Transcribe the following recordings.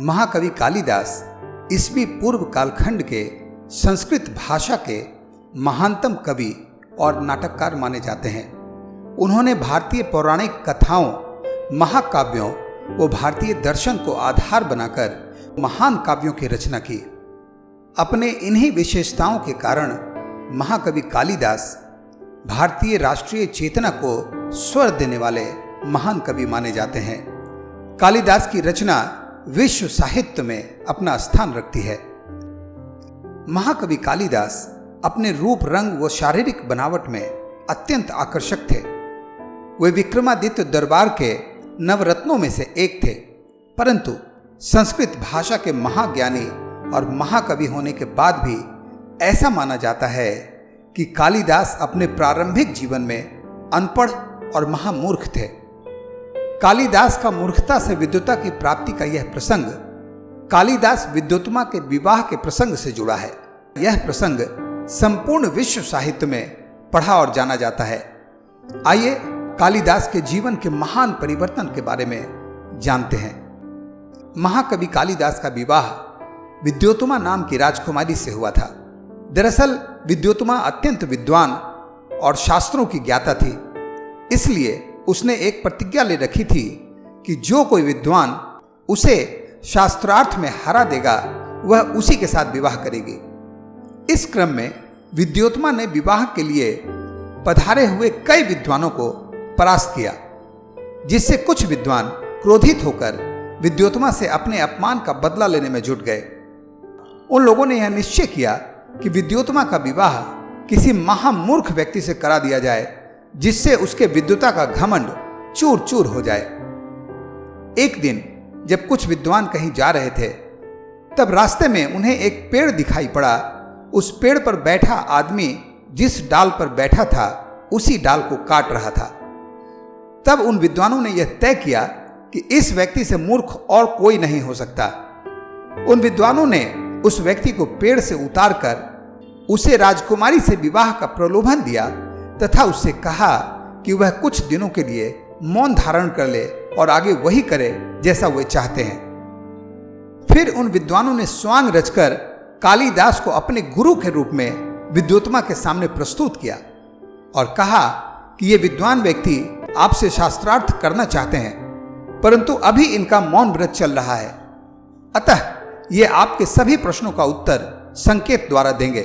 महाकवि कालिदास ईस्वी पूर्व कालखंड के संस्कृत भाषा के महानतम कवि और नाटककार माने जाते हैं। उन्होंने भारतीय पौराणिक कथाओं, महाकाव्यों व भारतीय दर्शन को आधार बनाकर महान काव्यों की रचना की। अपने इन्हीं विशेषताओं के कारण महाकवि कालिदास भारतीय राष्ट्रीय चेतना को स्वर देने वाले महान कवि माने जाते हैं। कालिदास की रचना विश्व साहित्य में अपना स्थान रखती है। महाकवि कालिदास अपने रूप, रंग व शारीरिक बनावट में अत्यंत आकर्षक थे। वे विक्रमादित्य दरबार के नवरत्नों में से एक थे, परंतु संस्कृत भाषा के महाज्ञानी और महाकवि होने के बाद भी ऐसा माना जाता है कि कालिदास अपने प्रारंभिक जीवन में अनपढ़ और महामूर्ख थे। कालिदास का मूर्खता से विद्वता की प्राप्ति का यह प्रसंग कालिदास विद्योत्तमा के विवाह के प्रसंग से जुड़ा है। यह प्रसंग संपूर्ण विश्व साहित्य में पढ़ा और जाना जाता है। आइए कालिदास के जीवन के महान परिवर्तन के बारे में जानते हैं। महाकवि कालिदास का विवाह विद्योत्तमा नाम की राजकुमारी से हुआ था। दरअसल विद्योत्तमा अत्यंत विद्वान और शास्त्रों की ज्ञाता थी, इसलिए उसने एक प्रतिज्ञा ले रखी थी कि जो कोई विद्वान उसे शास्त्रार्थ में हरा देगा वह उसी के साथ विवाह करेगी। इस क्रम में विद्योत्तमा ने विवाह के लिए पधारे हुए कई विद्वानों को परास्त किया, जिससे कुछ विद्वान क्रोधित होकर विद्योत्तमा से अपने अपमान का बदला लेने में जुट गए। उन लोगों ने यह निश्चय किया कि विद्योत्तमा का विवाह किसी महामूर्ख व्यक्ति से करा दिया जाए, जिससे उसके विद्वता का घमंड चूर चूर हो जाए। एक दिन जब कुछ विद्वान कहीं जा रहे थे, तब रास्ते में उन्हें एक पेड़ दिखाई पड़ा। उस पेड़ पर बैठा आदमी जिस डाल पर बैठा था उसी डाल को काट रहा था। तब उन विद्वानों ने यह तय किया कि इस व्यक्ति से मूर्ख और कोई नहीं हो सकता। उन विद्वानों ने उस व्यक्ति को पेड़ से उतारकर उसे राजकुमारी से विवाह का प्रलोभन दिया तथा उससे कहा कि वह कुछ दिनों के लिए मौन धारण कर ले और आगे वही करे जैसा वे चाहते हैं। फिर उन विद्वानों ने स्वांग रचकर कालिदास को अपने गुरु के रूप में विद्योत्तमा के सामने प्रस्तुत किया और कहा कि ये विद्वान व्यक्ति आपसे शास्त्रार्थ करना चाहते हैं, परंतु अभी इनका मौन व्रत चल रहा है, अतः ये आपके सभी प्रश्नों का उत्तर संकेत द्वारा देंगे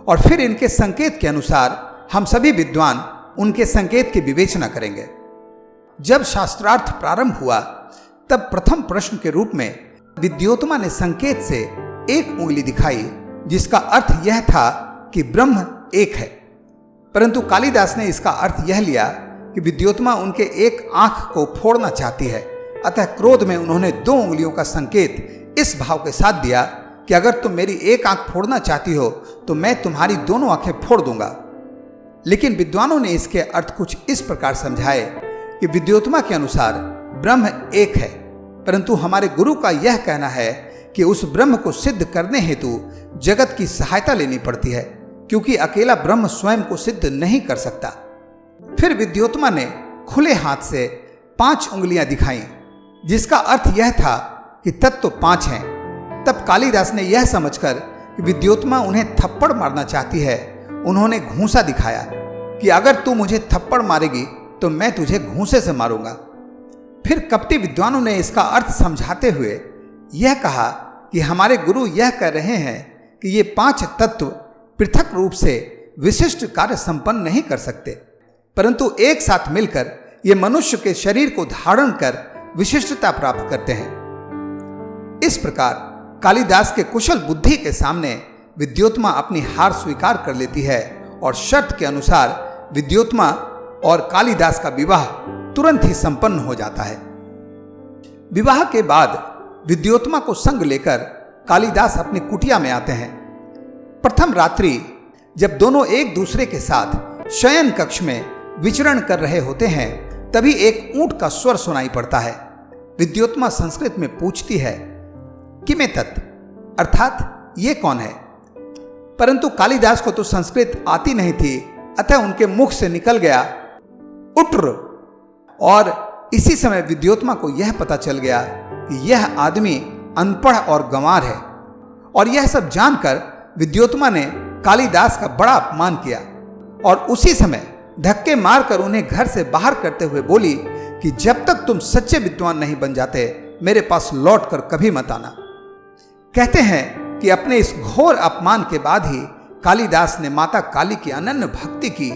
और फिर इनके संकेत के अनुसार हम सभी विद्वान उनके संकेत की विवेचना करेंगे। जब शास्त्रार्थ प्रारंभ हुआ, तब प्रथम प्रश्न के रूप में विद्योत्तमा ने संकेत से एक उंगली दिखाई, जिसका अर्थ यह था कि ब्रह्म एक है। परंतु कालिदास ने इसका अर्थ यह लिया कि विद्योत्तमा उनके एक आंख को फोड़ना चाहती है, अतः क्रोध में उन्होंने दो उंगलियों का संकेत इस भाव के साथ दिया कि अगर तुम मेरी एक आंख फोड़ना चाहती हो तो मैं तुम्हारी दोनों आंखें फोड़ दूंगा। लेकिन विद्वानों ने इसके अर्थ कुछ इस प्रकार समझाए कि विद्योत्तमा के अनुसार ब्रह्म एक है, परंतु हमारे गुरु का यह कहना है कि उस ब्रह्म को सिद्ध करने हेतु जगत की सहायता लेनी पड़ती है, क्योंकि अकेला ब्रह्म स्वयं को सिद्ध नहीं कर सकता। फिर विद्योत्तमा ने खुले हाथ से 5 उंगलियां दिखाई, जिसका अर्थ यह था कि तत्व 5 हैं। तब कालिदास ने यह समझकर कि विद्योत्तमा उन्हें थप्पड़ मारना चाहती है, उन्होंने घूंसा दिखाया कि अगर तू मुझे थप्पड़ मारेगी तो मैं तुझे घूंसे से मारूंगा। फिर कपटी विद्वानों ने इसका अर्थ समझाते हुए यह कहा कि हमारे गुरु यह कह रहे हैं कि ये 5 तत्व पृथक रूप से विशिष्ट कार्य संपन्न नहीं कर सकते, परंतु एक साथ मिलकर ये मनुष्य के शरीर को धारण कर विशिष्टता प्राप्त करते हैं। इस प्रकार कालिदास के कुशल बुद्धि के सामने विद्योत्तमा अपनी हार स्वीकार कर लेती है और शर्त के अनुसार विद्योत्तमा और कालिदास का विवाह तुरंत ही संपन्न हो जाता है। विवाह के बाद विद्योत्तमा को संग लेकर कालिदास अपनी कुटिया में आते हैं। प्रथम रात्रि जब दोनों एक दूसरे के साथ शयन कक्ष में विचरण कर रहे होते हैं, तभी एक ऊंट का स्वर सुनाई पड़ता है। विद्योत्तमा संस्कृत में पूछती है किमे तत्, अर्थात ये कौन है, परंतु कालिदास को तो संस्कृत आती नहीं थी, अतः उनके मुख से निकल गया उट्र, और इसी समय विद्योत्तमा को यह पता चल गया कि यह आदमी अनपढ़ और गंवार है। और यह सब जानकर विद्योत्तमा ने कालिदास का बड़ा अपमान किया और उसी समय धक्के मारकर उन्हें घर से बाहर करते हुए बोली कि जब तक तुम सच्चे विद्वान नहीं बन जाते मेरे पास लौटकर कभी मत आना। कहते हैं कि अपने इस घोर अपमान के बाद ही कालिदास ने माता काली की अनन्य भक्ति की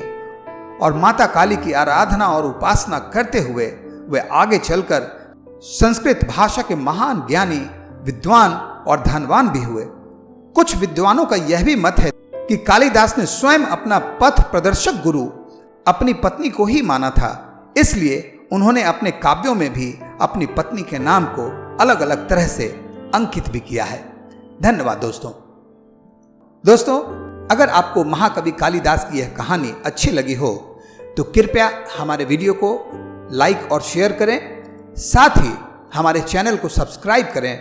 और माता काली की आराधना और उपासना करते हुए वे आगे चलकर संस्कृत भाषा के महान ज्ञानी, विद्वान और धनवान भी हुए। कुछ विद्वानों का यह भी मत है कि कालिदास ने स्वयं अपना पथ प्रदर्शक गुरु अपनी पत्नी को ही माना था, इसलिए उन्होंने अपने काव्यों में भी अपनी पत्नी के नाम को अलग अलग तरह से अंकित भी किया है। धन्यवाद दोस्तों, अगर आपको महाकवि कालिदास की यह कहानी अच्छी लगी हो तो कृपया हमारे वीडियो को लाइक और शेयर करें, साथ ही हमारे चैनल को सब्सक्राइब करें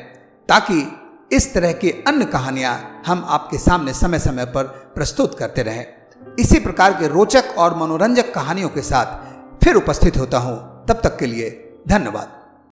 ताकि इस तरह की अन्य कहानियां हम आपके सामने समय समय पर प्रस्तुत करते रहें। इसी प्रकार के रोचक और मनोरंजक कहानियों के साथ फिर उपस्थित होता हूं। तब तक के लिए धन्यवाद।